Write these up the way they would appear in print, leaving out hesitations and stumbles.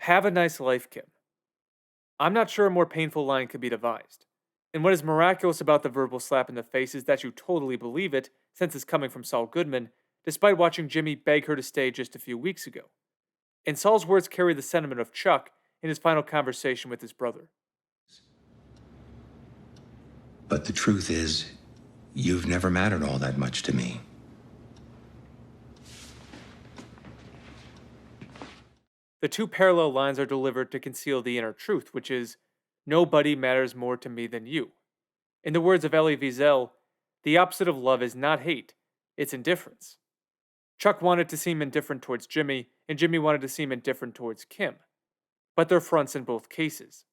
Have a nice life, Kim. I'm not sure a more painful line could be devised. And what is miraculous about the verbal slap in the face is that you totally believe it, since it's coming from Saul Goodman, despite watching Jimmy beg her to stay just a few weeks ago. And Saul's words carry the sentiment of Chuck in his final conversation with his brother. But the truth is, you've never mattered all that much to me. The two parallel lines are delivered to conceal the inner truth, which is, nobody matters more to me than you. In the words of Elie Wiesel, the opposite of love is not hate, it's indifference. Chuck wanted to seem indifferent towards Jimmy, and Jimmy wanted to seem indifferent towards Kim. But they're fronts in both cases.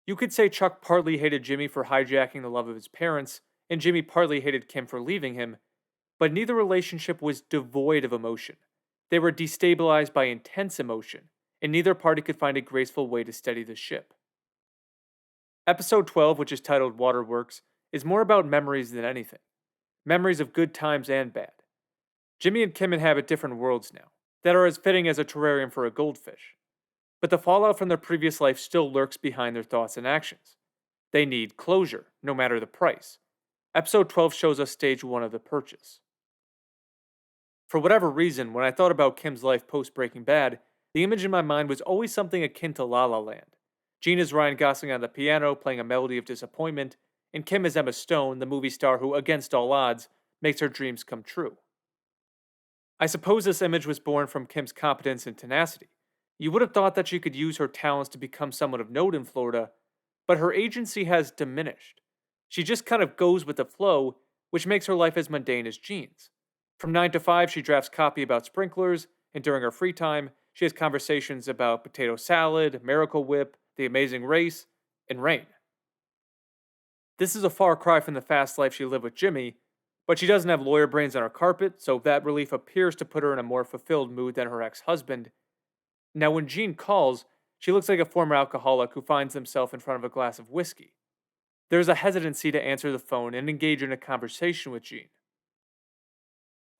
You could say Chuck partly hated Jimmy for hijacking the love of his parents, and Jimmy partly hated Kim for leaving him, but neither relationship was devoid of emotion. They were destabilized by intense emotion, and neither party could find a graceful way to steady the ship. Episode 12, which is titled Waterworks, is more about memories than anything. Memories of good times and bad. Jimmy and Kim inhabit different worlds now, that are as fitting as a terrarium for a goldfish. But the fallout from their previous life still lurks behind their thoughts and actions. They need closure, no matter the price. Episode 12 shows us stage 1 of the purchase. For whatever reason, when I thought about Kim's life post Breaking Bad, the image in my mind was always something akin to La La Land. Gene is Ryan Gosling on the piano, playing a melody of disappointment, and Kim is Emma Stone, the movie star who, against all odds, makes her dreams come true. I suppose this image was born from Kim's competence and tenacity. You would have thought that she could use her talents to become someone of note in Florida, but her agency has diminished. She just kind of goes with the flow, which makes her life as mundane as Gene's. From 9 to 5, she drafts copy about sprinklers, and during her free time, she has conversations about potato salad, Miracle Whip, The Amazing Race, and rain. This is a far cry from the fast life she lived with Jimmy, but she doesn't have lawyer brains on her carpet, so that relief appears to put her in a more fulfilled mood than her ex-husband. Now, when Jean calls, she looks like a former alcoholic who finds himself in front of a glass of whiskey. There's a hesitancy to answer the phone and engage in a conversation with Jean.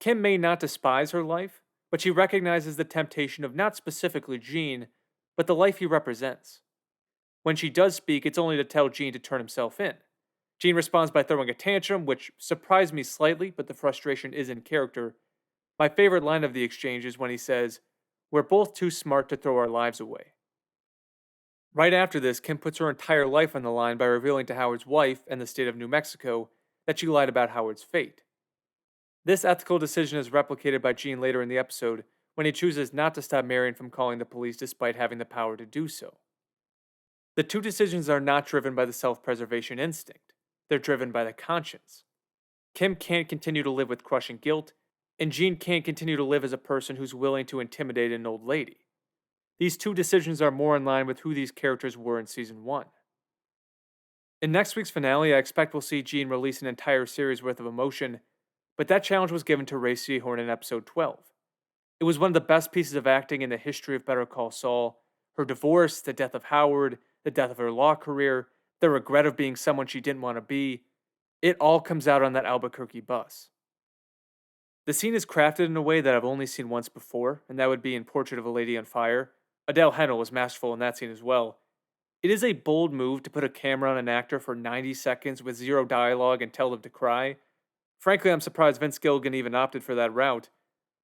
Kim may not despise her life, but she recognizes the temptation of not specifically Jean, but the life he represents. When she does speak, it's only to tell Jean to turn himself in. Jean responds by throwing a tantrum, which surprised me slightly, but the frustration is in character. My favorite line of the exchange is when he says, "We're both too smart to throw our lives away." Right after this, Kim puts her entire life on the line by revealing to Howard's wife and the state of New Mexico that she lied about Howard's fate. This ethical decision is replicated by Gene later in the episode when he chooses not to stop Marion from calling the police despite having the power to do so. The two decisions are not driven by the self-preservation instinct. They're driven by the conscience. Kim can't continue to live with crushing guilt, and Gene can't continue to live as a person who's willing to intimidate an old lady. These two decisions are more in line with who these characters were in Season 1. In next week's finale, I expect we'll see Gene release an entire series worth of emotion, but that challenge was given to Ray Seahorn in episode 12. It was one of the best pieces of acting in the history of Better Call Saul. Her divorce, the death of Howard, the death of her law career, the regret of being someone she didn't want to be, it all comes out on that Albuquerque bus. The scene is crafted in a way that I've only seen once before, and that would be in Portrait of a Lady on Fire. Adele Hennel was masterful in that scene as well. It is a bold move to put a camera on an actor for 90 seconds with zero dialogue and tell them to cry. Frankly, I'm surprised Vince Gilligan even opted for that route,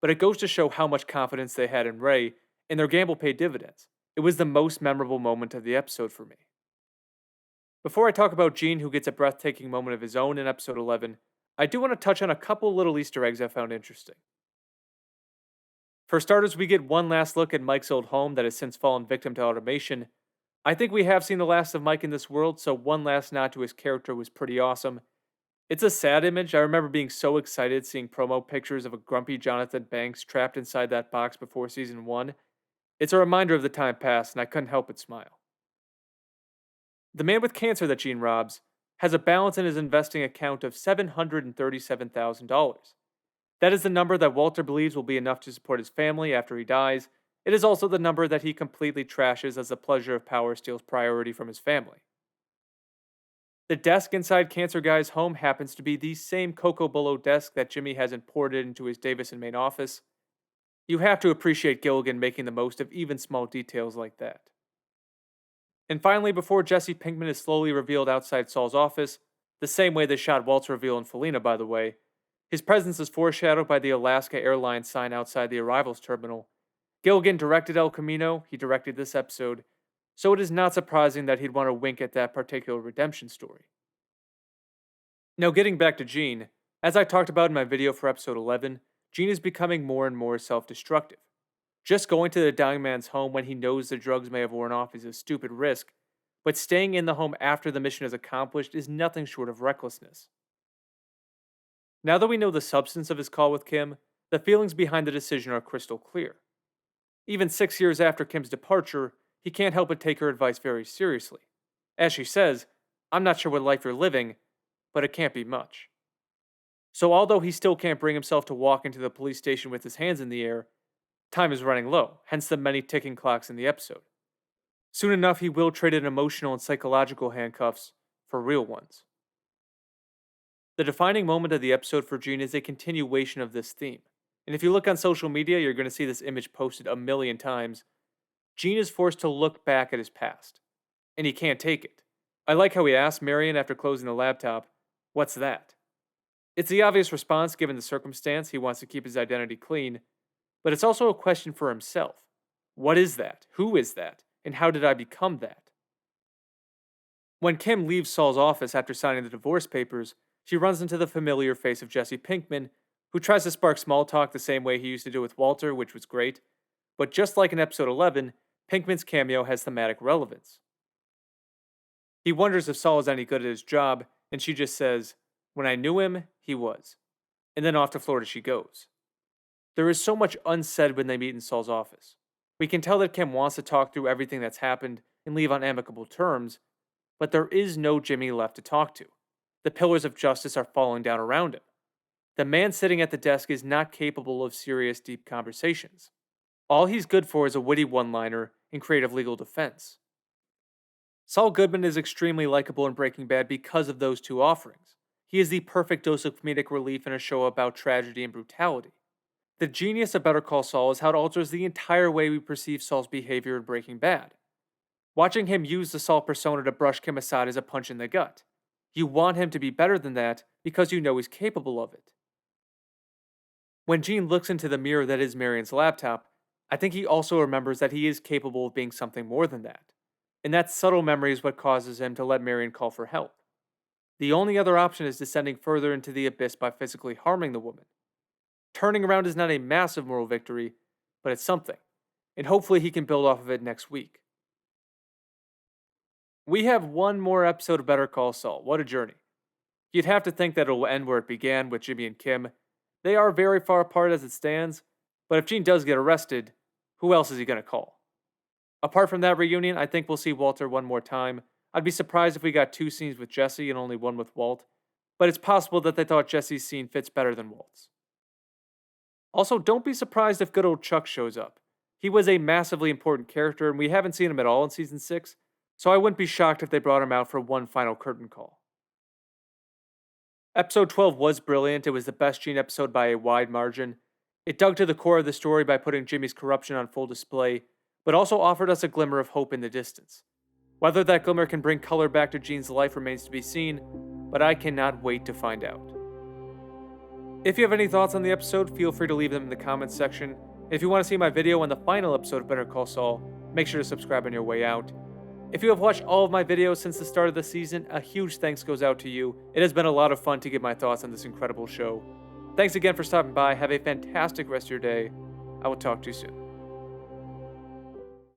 but it goes to show how much confidence they had in Ray, and their gamble paid dividends. It was the most memorable moment of the episode for me. Before I talk about Gene, who gets a breathtaking moment of his own in episode 11, I do want to touch on a couple little Easter eggs I found interesting. For starters, we get one last look at Mike's old home that has since fallen victim to automation. I think we have seen the last of Mike in this world, so one last nod to his character was pretty awesome. It's a sad image. I remember being so excited seeing promo pictures of a grumpy Jonathan Banks trapped inside that box before season 1. It's a reminder of the time past, and I couldn't help but smile. The man with cancer that Gene robs has a balance in his investing account of $737,000. That is the number that Walter believes will be enough to support his family after he dies. It is also the number that he completely trashes as the pleasure of power steals priority from his family. The desk inside Cancer Guy's home happens to be the same Coco Bolo desk that Jimmy has imported into his Davison, Maine office. You have to appreciate Gilligan making the most of even small details like that. And finally, before Jesse Pinkman is slowly revealed outside Saul's office, the same way they shot Walt's reveal in Felina, by the way, his presence is foreshadowed by the Alaska Airlines sign outside the arrivals terminal. Gilligan directed El Camino, he directed this episode, so it is not surprising that he'd want to wink at that particular redemption story. Now, getting back to Gene, as I talked about in my video for episode 11, Gene is becoming more and more self destructive. Just going to the dying man's home when he knows the drugs may have worn off is a stupid risk, but staying in the home after the mission is accomplished is nothing short of recklessness. Now that we know the substance of his call with Kim, the feelings behind the decision are crystal clear. Even 6 years after Kim's departure, he can't help but take her advice very seriously. As she says, "I'm not sure what life you're living, but it can't be much." So although he still can't bring himself to walk into the police station with his hands in the air, time is running low, hence the many ticking clocks in the episode. Soon enough, he will trade in emotional and psychological handcuffs for real ones. The defining moment of the episode for Gene is a continuation of this theme. And if you look on social media, you're going to see this image posted a million times. Gene is forced to look back at his past, and he can't take it. I like how he asks Marion after closing the laptop, "What's that?" It's the obvious response given the circumstance. He wants to keep his identity clean, but it's also a question for himself. What is that? Who is that? And how did I become that? When Kim leaves Saul's office after signing the divorce papers, she runs into the familiar face of Jesse Pinkman, who tries to spark small talk the same way he used to do with Walter, which was great. But just like in episode 11, Pinkman's cameo has thematic relevance. He wonders if Saul is any good at his job, and she just says, "When I knew him, he was." And then off to Florida she goes. There is so much unsaid when they meet in Saul's office. We can tell that Kim wants to talk through everything that's happened and leave on amicable terms, but there is no Jimmy left to talk to. The pillars of justice are falling down around him. The man sitting at the desk is not capable of serious, deep conversations. All he's good for is a witty one-liner and creative legal defense. Saul Goodman is extremely likable in Breaking Bad because of those two offerings. He is the perfect dose of comedic relief in a show about tragedy and brutality. The genius of Better Call Saul is how it alters the entire way we perceive Saul's behavior in Breaking Bad. Watching him use the Saul persona to brush Kim aside is a punch in the gut. You want him to be better than that because you know he's capable of it. When Gene looks into the mirror that is Marion's laptop, I think he also remembers that he is capable of being something more than that. And that subtle memory is what causes him to let Marion call for help. The only other option is descending further into the abyss by physically harming the woman. Turning around is not a massive moral victory, but it's something. And hopefully he can build off of it next week. We have one more episode of Better Call Saul. What a journey. You'd have to think that it will end where it began with Jimmy and Kim. They are very far apart as it stands, but if Gene does get arrested, who else is he going to call? Apart from that reunion, I think we'll see Walter one more time. I'd be surprised if we got 2 scenes with Jesse and only 1 with Walt, but it's possible that they thought Jesse's scene fits better than Walt's. Also, don't be surprised if good old Chuck shows up. He was a massively important character, and we haven't seen him at all in Season 6, so I wouldn't be shocked if they brought him out for one final curtain call. Episode 12 was brilliant. It was the best Gene episode by a wide margin. It dug to the core of the story by putting Jimmy's corruption on full display, but also offered us a glimmer of hope in the distance. Whether that glimmer can bring color back to Gene's life remains to be seen, but I cannot wait to find out. If you have any thoughts on the episode, feel free to leave them in the comments section. And if you want to see my video on the final episode of Better Call Saul, make sure to subscribe on your way out. If you have watched all of my videos since the start of the season, a huge thanks goes out to you. It has been a lot of fun to give my thoughts on this incredible show. Thanks again for stopping by. Have a fantastic rest of your day. I will talk to you soon.